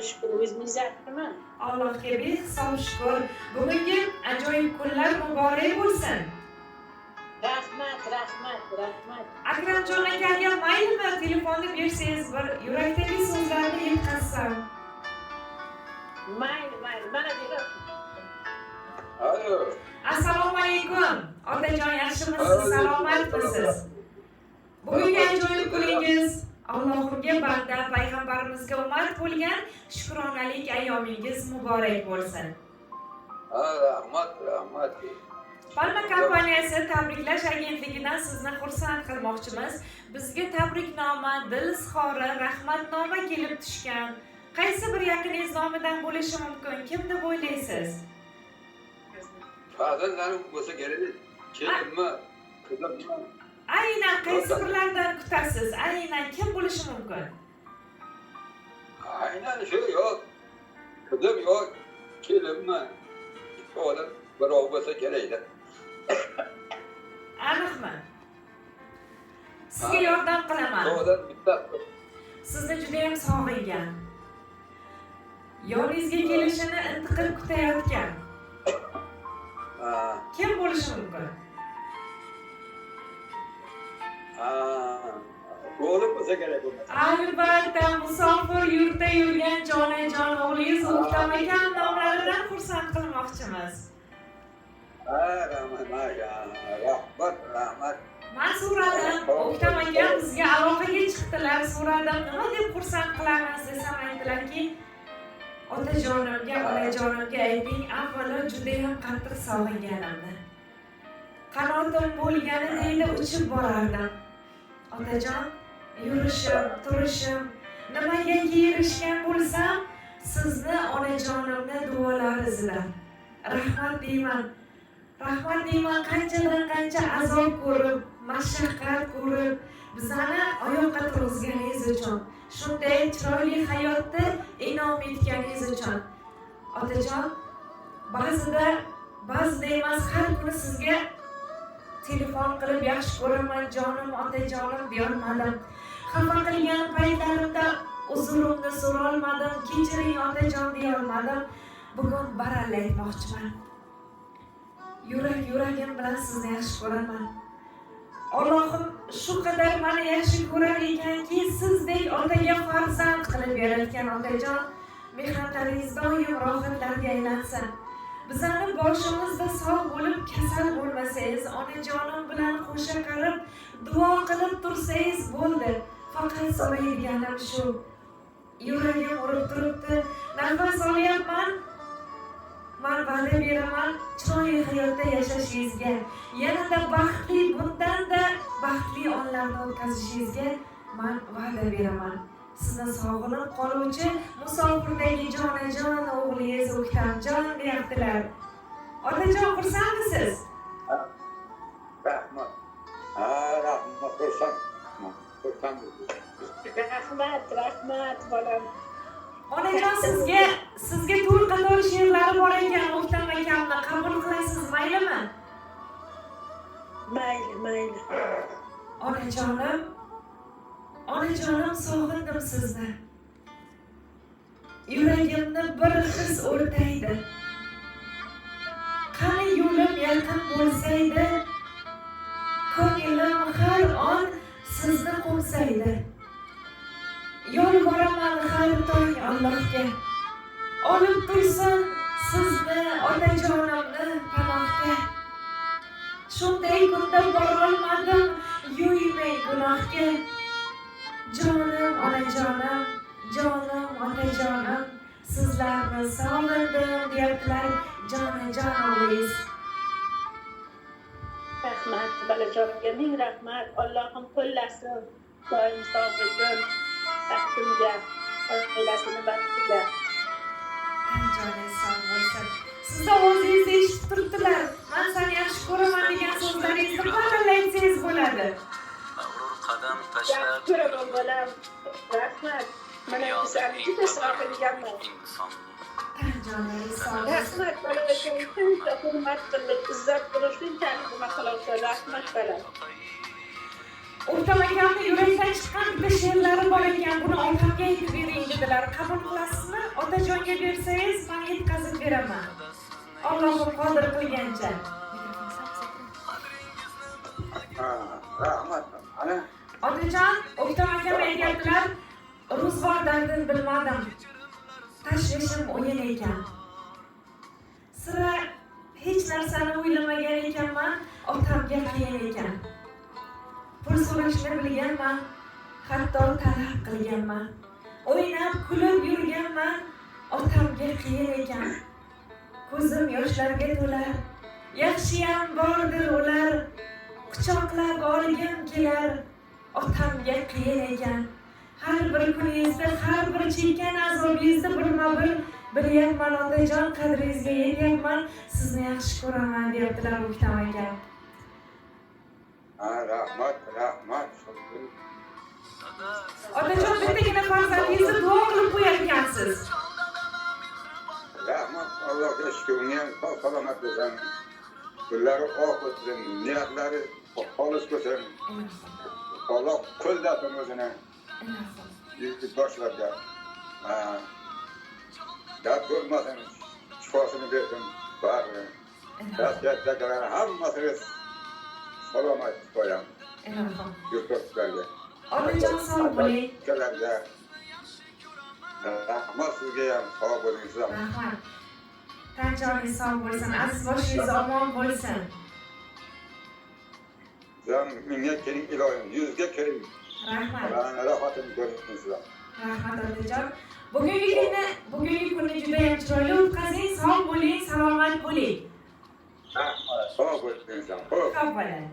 Shukr, o'zingiz yaxshimi? Allohga behisob shukr. Bugungi ajoyib kunlar muborak bo'lsin. Rahmat. Akramjon akaga maylimi telefonni bersangiz bir yurakdagi so'zlarni yetkazsam. Mayli, mana berib. Alo. Assalomu alaykum. Otajon yaxshimisiz? Salomatmisiz? Bugungi ajoyib kuningiz Allohimga banda, payg'ambarimizga ummat bo'lgan shukronalik ayyomingiz muborak bo'lsin. Rahmat. Palma kompaniyasi tabriklash agentligidan sizni xursand qilmoqchimiz. Bizga tabriknoma, dil izhori, rahmatnoma kelib tushgan. Qaysi bir yaqiningiz nomidan bo'lishi mumkin? Kim deb o'ylaysiz? Farzandlarim bo'lsa kerak. Kelinmi, qizimmi? Aynan qaysi birlardan kutasiz? Aynan kim bo'lishi mumkin? Aynan shu yo'q. Qizim yo'q, kelinmi? O'g'lim birov bo'lsa kerak-da. Aniqmi? Sizga yordam qilaman. O'g'lim bittasi. Sizni juda ham sog'ingan. Yoningizga kelishini intiqib kutayotgan. Kim bo'lishi mumkin? O'g'lim bo'lsa kerak bo'lmasa. Albatta, musofir yurtda yurgan jonajon o'g'lingiz O'ktam akam nomlaridan xursand qilmoqchimiz. Rahmat. Men so'radim, O'ktam akam bizga aloqaga chiqdilar, so'radim, nima deb xursand qilamiz desam aytdilarki, otajonimga, onajonimga ayting, avvalo juda ham qattiq sog'inganimni. Qanotim bo'lgani deydi, uchib borardim. Otajon, yurishim, turishim, nimaga erishgan bo'lsam, sizni onajonimni duolari izlar. Rahmat deyman, qanchadan qancha azob ko'rib, mashaqqat ko'rib, bizani oyoqqa turg'izganingiz uchun, shunday chiroyli hayotda inom etganingiz uchun. Otajon, ba'zida emas, har kuni sizga telefon qilib yaxshi ko'raman, jonim, otajonim deyolmadim. Xafa qilgan paytlarimda uzurimni so'rolmadim, kechiring otajon deyolmadim. Bugun baralla aytmoqchiman. Yuragim bilan sizni yaxshi ko'raman. Allohim shu qadar meni yaxshi ko'rar ekanki, sizdek otaga farzand qilib yaratgan otajon, mehnatlaringiz doim rohatlarga aylansin. Bizani boshimizda sog' bo'lib, kasal bo'lmasangiz, onajonim bilan qo'sha qarib, duo qilib tursangiz bo'ldi. Faqat so'raydiganim shu. Yuragim urib turibdi, nafas olyapman. Men va'da beraman, chiroyli hayotda yashashingizga, yanada baxtli, bundan-da baxtli onlarni o'tkazishingizga men va'da beraman. Sizni sog'inib qoluvchi musofirdagi jonajon o'g'lingiz O'ktamjon deyaptilar. Otajon, xursandmisiz? Rahmat. Rahmat, bolam. Onajon, sizga to'rt qator she'rlari bor ekan, O'ktam akamni qabul qilasiz, maylimi? Mayli. Onajonim, sog'indim sizni. Yuragimni bir his o'rtaydi. Qani yo'lim yaqin bo'lsaydi, ko'nglim har on sizni qo'msaydi. Yolvoraman har tong Allohga, olib tursin sizni, otajonimni panohga. Shunday kunda borolmadim, yo'ymay gunohga. Jonim, onajonim, jonim, otajonim, sizlarni sog'indim deyaptilar, jonajon o'g'lingiz. Rahmat, bolajonimga ming rahmat. Allohim qo'llasin. Doim sog' bo'lsin. Baxtimga, oilasini baxtiga. Joningiz sog' bo'lsin. Sizni o'zingizni eshitib turibdilar. Men seni yaxshi ko'raman degan so'zlaringizni baralla aytsangiz bo'ladi. Yaxshi ko'raman bolam. Rahmat. Mana sizlarni juda sog'inganman. Joningiz sog' bo'lsin. Rahmat, bolajonimga shuncha hurmat qilib, izzat qilib, shunchalik nima qilibsiz. Rahmat bolam. O'rtam akamni yurakdan chiqqan bitta she'rlari bor ekan, buni otamga aytib bering dedilar. Qabul qilasizmi? Otajonga bersangiz, men yetkazib beraman. Allohim qodir qilgancha. Rahmat. Ana. Otajon, o'rtam akam aytganlar, ro'zg'or dardini bilmadim. Tashvishim o'yin ekan. Sira hech narsani o'ylamagan ekanman, otamga qiyin ekan. Pul so'rashni bilganman, hatto talab qilganman. O'ynab, kulib yurganman, otamga qiyin ekan. Ko'zim yoshlarga to'lar, yaxshiyam bordir ular. Quchoqlab olgim kelar, otamga qiyin ekan. Har bir kuningizda, har bir chekkan azobingizda birma-bir bilyapman, otajon, qadringizga yetyapman, sizni yaxshi ko'raman, deyaptilar o'ktam aka. Rahmat. Otajon, bittagina farzandingizni duo qilib qo'yarkansiz. Rahmat. Allohga shukr, uni ham salomat bo'lsin. Kunlari oq o'tsin, niyatlari xolis bo'lsin. Alloh qo'ldasin o'zini. Yurtdoshlarga. Dard bo'lmasin, shifosini bersin. Bari. Dardlarga hammasiga salomat qo'yam. Yurtdoshlarga. Otajon, sog' bo'ling. Rahmat sizga ham, sog' bo'ling. Rahmat. Tan joyingiz sog' bo'lsin, aziz boshingiz omon bo'lsin. Sizlar menga keling iloyim, yuzga keling. Rahmat. Rohatimni ko'rsinglar. Rahmat otajon. Bugungi kunni juda ham chiroyli o'tkazing, sog' bo'ling, salomat bo'ling. Rahmat. Sog' bo'ling. Sog' bo'ling.